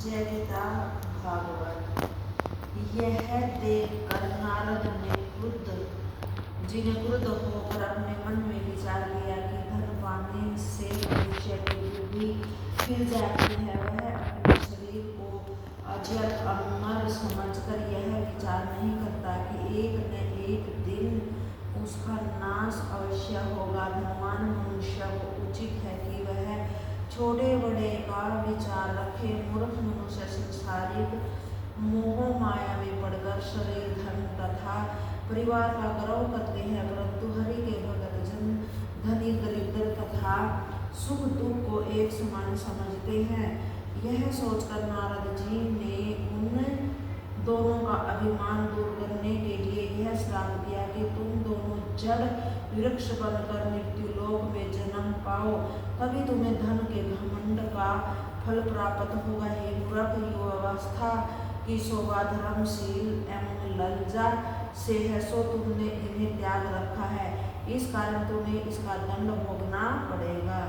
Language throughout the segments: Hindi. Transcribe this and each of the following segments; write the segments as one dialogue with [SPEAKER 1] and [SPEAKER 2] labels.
[SPEAKER 1] जय गीता भागवत। यह देख कर नारद ने क्रुद्ध होकर अपने मन में विचार किया कि धन पाने से मनुष्य की बुद्धि खिल जाती है। वह अपने शरीर को अजर अमर समझकर यह विचार नहीं करता कि एक न एक दिन उसका नाश अवश्य होगा। धनवान मनुष्य को उचित है कि वह छोटे बड़े का विचार रखे। मूर्ख मनुष्य सांसारिक मोह माया में पड़कर शरीर धन तथा परिवार का गौरव करते हैं, परंतु हरि के भगत जन धनी दरिद्र तथा सुख दुख को एक समान समझते हैं। यह सोचकर नारद जी ने उन दोनों का अभिमान दूर करने के लिए यह श्राप दिया कि तुम दोनों जड़ वृक्ष बनकर मृत्यु लोक में जन्म पाओ, तभी तुम्हें धन के घमंड का फल प्राप्त होगा। हे मूर्ख, युवावस्था की शोभा धर्मशील एवं लज्जा से है, सो तुमने इन्हें त्याग रखा है, इस कारण तुम्हें इसका दंड भोगना पड़ेगा।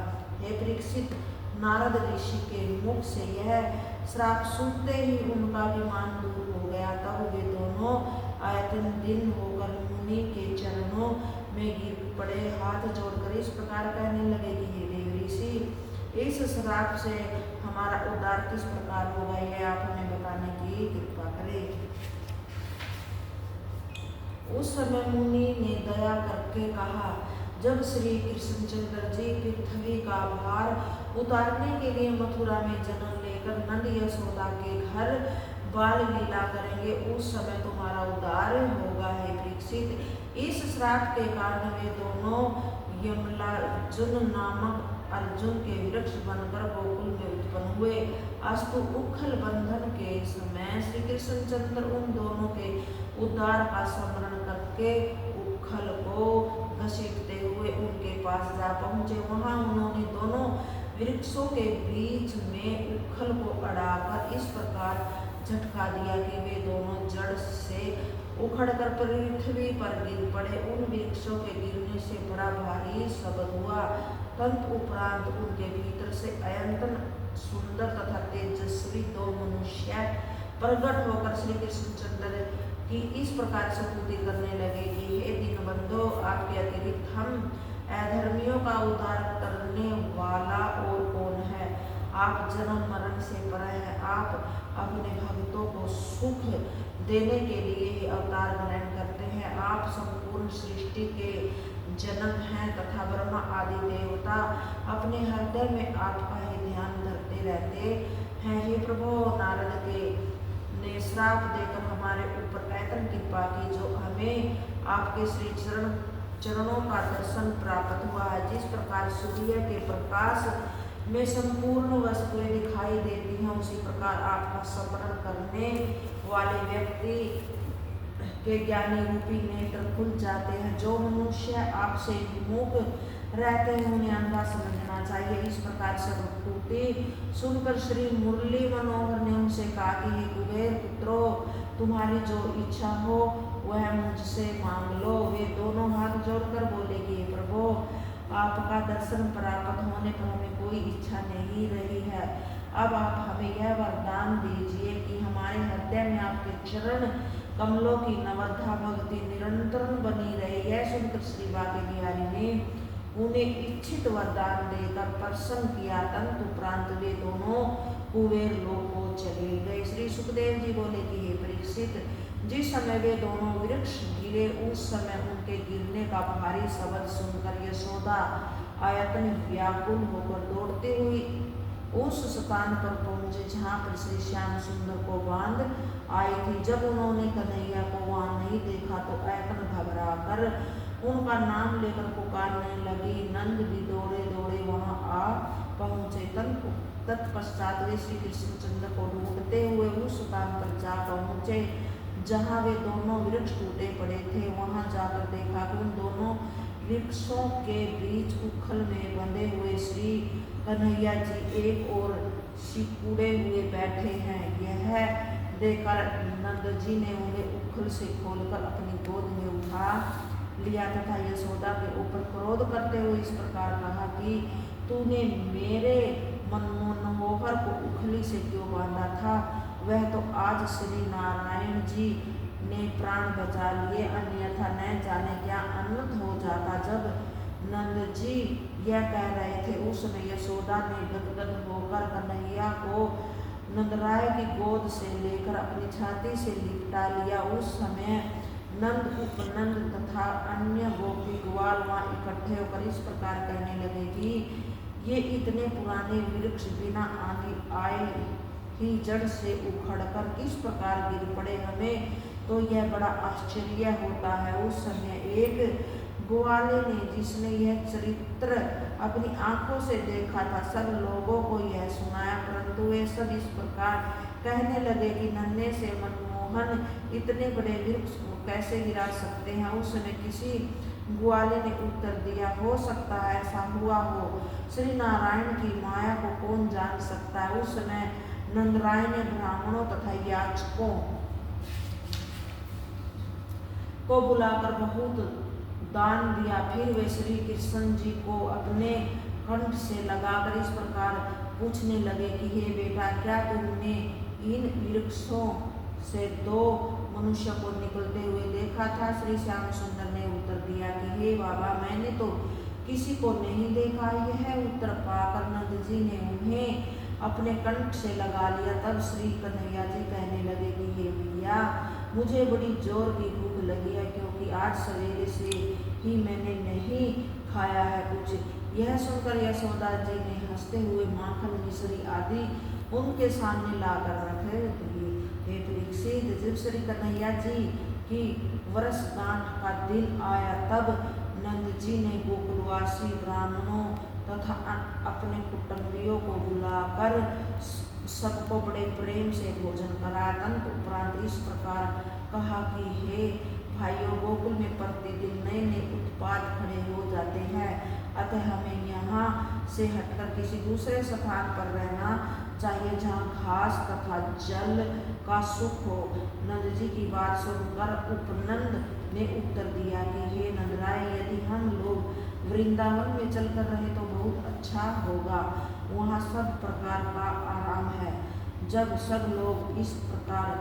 [SPEAKER 1] हे परीक्षित, नारद ऋषि के मुख से यह श्राप सुनते ही उनका अभिमान दूर हो गया। तब वे दोनों आयतन दिन होकर मुनि के चरणों में गिर पड़े, हाथ जोड़कर इस प्रकार कहने लगे कि हे देव ऋषि, इस श्राप से हमारा उद्धार किस प्रकार होगा, यह आप हमें बताने की कृपा करें। उस समय मुनि ने दया करके कहा, जब श्री कृष्णचंद्र जी पृथ्वी का भार उतारने के लिए मथुरा में जन्म लेकर नंद यशोदा के घर बाल लीला करेंगे, उस समय तुम्हारा उद्धार होगा। हे परीक्षित, इस श्राप के कारण वे दोनों यमलार्जुन नामक अर्जुन के वृक्ष बनकर गोकुल में उत्पन्न हुए। अस्तु उखल बंधन के समय श्री कृष्णचंद्र उन दोनों के उद्धार का स्मरण करके उखल को घसीटते हुए उनके पास जा पहुंचे। वहां उन्होंने दोनों वृक्षों के बीच में उखल को अड़ाकर इस प्रकार झटका दिया कि वे दोनों जड़ से उखड़कर पृथ्वी पर गिर पड़े। उन वृक्षों के गिरने से बड़ा भारी शब्द हुआ। तंत उपरांत उनके भीतर से अयंतन सुंदर तथा तेजस्वी दो मनुष्य प्रकट होकर श्री कृष्णचंद्र की इस प्रकार से स्तुति करने लगे कि हे दीनबंधो, आपके अतिरिक्त हम अधर्मियों का उद्धार करने वाला और कौन है। आप जन्म मरण से परे हैं। आप अपने भक्तों को सुख देने के लिए अवतार ग्रहण करते हैं। आप संपूर्ण सृष्टि के जनक हैं तथा ब्रह्मा आदि देवता अपने हृदय में आपका ही ध्यान धरते रहते हैं। हे प्रभु, नारद के ने श्राप देकर हमारे ऊपर ऐतन कृपा की, जो हमें आपके श्री चरणों का दर्शन प्राप्त हुआ है। जिस प्रकार सूर्य के प्रकाश में संपूर्ण वस्तुएं दिखाई देती हैं, उसी प्रकार आपका स्मरण करने वाले व्यक्ति के ज्ञानी रूपी नेत्र खुल जाते हैं। जो मनुष्य आपसे विमुख रहते हैं उन्हें अंधा समझना चाहिए। इस प्रकार से स्तुति सुनकर श्री मुरली मनोहर ने उनसे कहा कि हे कुबेर पुत्रों, तुम्हारी जो इच्छा हो वह मुझसे मांग लो। वे दोनों हाथ जोड़कर बोले कि हे प्रभु, आपका दर्शन प्राप्त होने पर हमें कोई इच्छा नहीं रही है। अब आप हमें यह वरदान दीजिए कि हमारे हृदय में आपके चरण कमलों की नवधा भक्ति निरंतर बनी रहे। यह सुनकर श्री बांके बिहारी ने उन्हें इच्छित वरदान देकर प्रसन्न किया। तंत उपरांत वे दोनों कुबेर लोक को चले गए। श्री सुखदेव जी बोले कि हे परीक्षित, जिस समय वे दोनों वृक्ष गिरे, उस समय उनके गिरने का भारी शब्द सुनकर यशोदा आयतन व्याकुल होकर दौड़ते हुई उस स्थान पर पहुंचे जहाँ पर श्री श्याम सुंदर को बांध आई थी। जब उन्होंने कन्हैया को वहां नहीं देखा तो आयतन घबरा कर उनका नाम लेकर पुकारने लगी। नंद भी दौड़े दौड़े वहां आ पहुंचे। तत्पश्चात वे श्री कृष्णचंद्र को ढूंढते हुए उस स्थान पर जा पहुंचे जहाँ वे दोनों वृक्ष टूटे पड़े थे। वहां जाकर देखा कि उन दोनों वृक्षों के बीच उखल में बंधे हुए श्री कन्हैया जी एक और सिकुड़े हुए बैठे हैं। यह देखकर नंद जी ने उन्हें उखल से खोलकर अपनी गोद में उठा लिया तथा यशोदा के ऊपर क्रोध करते हुए इस प्रकार कहा कि तूने मेरे मनमोहन धोहर को उखली से क्यों बांधा था, वह तो आज श्री नारायण जी ने प्राण बचा लिए, अन्यथा न जाने क्या अनर्थ हो जाता। जब नंद जी यह कह रहे थे, उस समय यशोदा ने गदगद होकर कन्हैया को नंदराय की गोद से लेकर अपनी छाती से लिपटा लिया। उस समय नंद, उपनंद तथा अन्य गोपी ग्वाल वहाँ इकट्ठे होकर इस प्रकार कहने लगे कि ये इतने पुराने वृक्ष बिना आने आए ही जड़ से उखड़कर किस प्रकार गिर पड़े, हमें तो यह बड़ा आश्चर्य होता है। उस समय एक ग्वाले ने, जिसने यह चरित्र अपनी आंखों से देखा था, सब लोगों को यह सुनाया, परंतु वे सब इस प्रकार कहने लगे कि नन्हे से मनमोहन इतने बड़े वृक्ष को कैसे गिरा सकते हैं। उस समय किसी ग्वाले ने उत्तर दिया, हो सकता है ऐसा हुआ हो, श्री नारायण की माया को कौन जान सकता है। उस समय नंदराय ने ब्राह्मणों तथा याचकों को बुलाकर बहुत दान दिया। फिर वे श्री कृष्ण जी को अपने कंठ से लगाकर इस प्रकार पूछने लगे कि हे बेटा, क्या तुमने इन वृक्षों से दो मनुष्य को निकलते हुए देखा था। श्री श्याम सुंदर ने उत्तर दिया कि हे बाबा, मैंने तो किसी को नहीं देखा। यह उत्तर पाकर नंद जी ने उन्हें अपने कंठ से लगा लिया। तब श्री कन्हैया जी कहने लगे कि हे भैया, मुझे बड़ी जोर की भूख लगी है, क्योंकि आज सवेरे से ही मैंने नहीं खाया है कुछ। यह सुनकर यशोदा जी ने हंसते हुए माखन, मिश्री आदि उनके सामने लाकर रखे दिए। हे परीक्षित, जब श्री कन्हैया जी की वर्षगांठ का दिन आया, तब नंद जी ने गोकुलवासी ब्राह्मणों तथा अपने कुटुंबियों को बुलाकर सबको बड़े प्रेम से भोजन कराया। तंत उपरांत इस प्रकार कहा कि हे भाइयों, गोकुल में प्रतिदिन नए नए उत्पात खड़े हो जाते हैं, अतः हमें यहाँ से हटकर किसी दूसरे स्थान पर रहना चाहिए, जहाँ घास तथा जल का सुख हो। नंद जी की बात सुनकर उपनंद ने उत्तर दिया कि हे नंदराय, यदि हम लोग वृंदावन में चलकर रहे तो बहुत अच्छा होगा, वहाँ सब प्रकार का आराम है। जब सब लोग इस प्रकार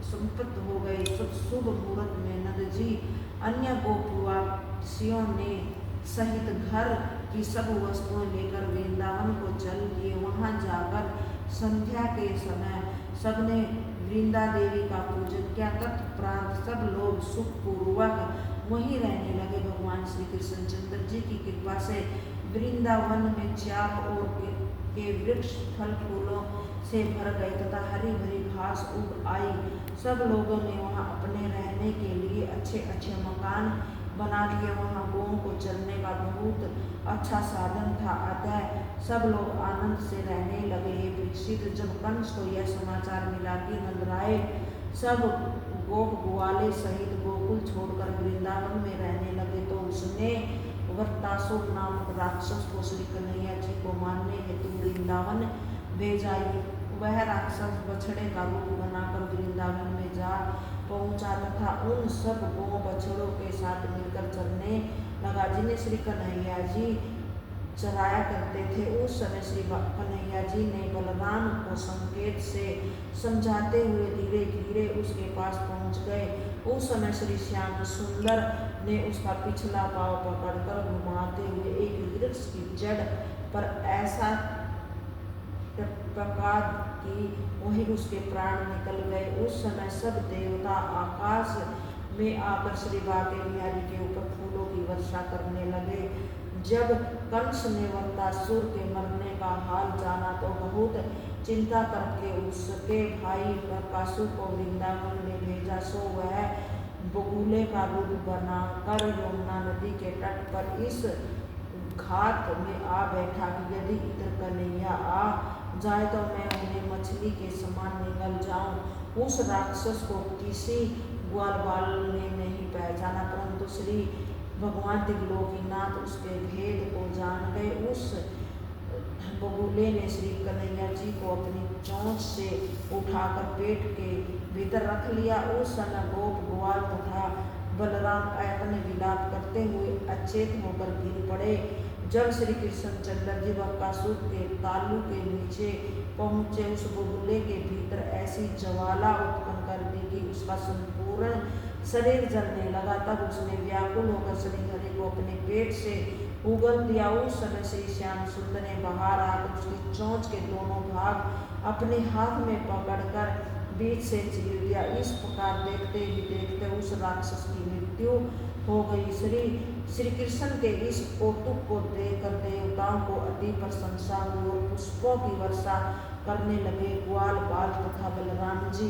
[SPEAKER 1] संपत्त हो गए, शुभ मुहूर्त में नंद जी अन्य गोपवासियों ने सहित घर की सब वस्तुएं लेकर वृंदावन को चल दिए। वहाँ जाकर संध्या के समय सबने वृंदा देवी का पूजन किया। तत्परांत सब लोग सुखपूर्वक वहीं रहने लगे। भगवान श्री कृष्णचंद्र जी की कृपा से वृंदावन में चारों ओर के वृक्ष फल फूलों से भर गए तथा हरी भरी घास उग आई। सब लोगों ने वहाँ अपने रहने के लिए अच्छे अच्छे मकान बना लिए। वहाँ गौओं को चरने का बहुत अच्छा साधन था, अतः सब लोग आनंद से रहने लगे। ये परीक्षित, जब कंस को यह समाचार मिला कि नंदराय सब गोप ग्वाले सहित गोकुल छोड़कर वृंदावन में रहने लगे, तो उसने वृत्तासुर नामक राक्षस को श्री कन्हैया जी को मारने हेतु वृंदावन भेजा। वह राक्षस बछड़े का रूप बनाकर वृंदावन में जा पहुंचा तथा उन सब गौ बछड़ों के साथ मिलकर चरने लगा, जिन्हें श्री कन्हैया जी चराया करते थे। उस समय श्री कन्हैया जी ने बलराम को संकेत से समझाते हुए धीरे धीरे उसके पास पहुंच गए। उस समय श्री श्याम सुंदर ने उसका पिछला पांव पकड़कर घुमाते हुए एक वृक्ष की जड़ पर ऐसा टपका कि वहीं उसके प्राण निकल गए। उस समय सब देवता आकाश में आकर श्री बांके बिहारी के ऊपर फूलों की वर्षा करने लगे। जब कंस ने वृत्तासुर के मरने का हाल जाना तो बहुत चिंता करके उसके भाई बकासुर को वृंदावन में भेजा। सो वह बगुले का रूप बनाकर यमुना नदी के तट पर इस घात में आ बैठा कि यदि इधर कन्हैया आ जाए तो मैं उन्हें मछली के समान निगल जाऊं। उस राक्षस को किसी ग्वालवाल ने नहीं पहचाना, परंतु श्री भगवान त्रिलोकीनाथ उसके भेद को जान गए। उस बगुले ने श्री कन्हैया जी को अपनी चोंच से उठाकर पेट के भीतर रख लिया। उस समय गोप ग्वाल तथा बलराम ऐतन विलाप करते हुए अचेत होकर गिर पड़े। जब श्री कृष्णचंद्र जी बकासुर के तालू के नीचे पहुँचे, उस बुलबुले के भीतर ऐसी ज्वाला उत्पन्न कर दी कि उसका संपूर्ण शरीर जलने लगा। तब उसने व्याकुल होकर श्रीहरि को अपने पेट से उगल दिया। उस समय से श्याम सुंदर ने बाहर आकर उसकी चोंच के दोनों भाग अपने हाथ में पकड़कर बीच से चीर दिया। इस प्रकार देखते ही देखते उस राक्षस की मृत्यु हो गई। श्री कृष्ण के इस कौतुक को देखकर देवताओं को अति प्रशंसा हुई और पुष्पों की वर्षा करने लगे। ग्वाल बाल तथा बलराम जी।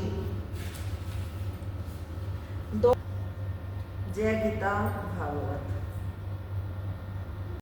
[SPEAKER 1] जय गीता भागवत।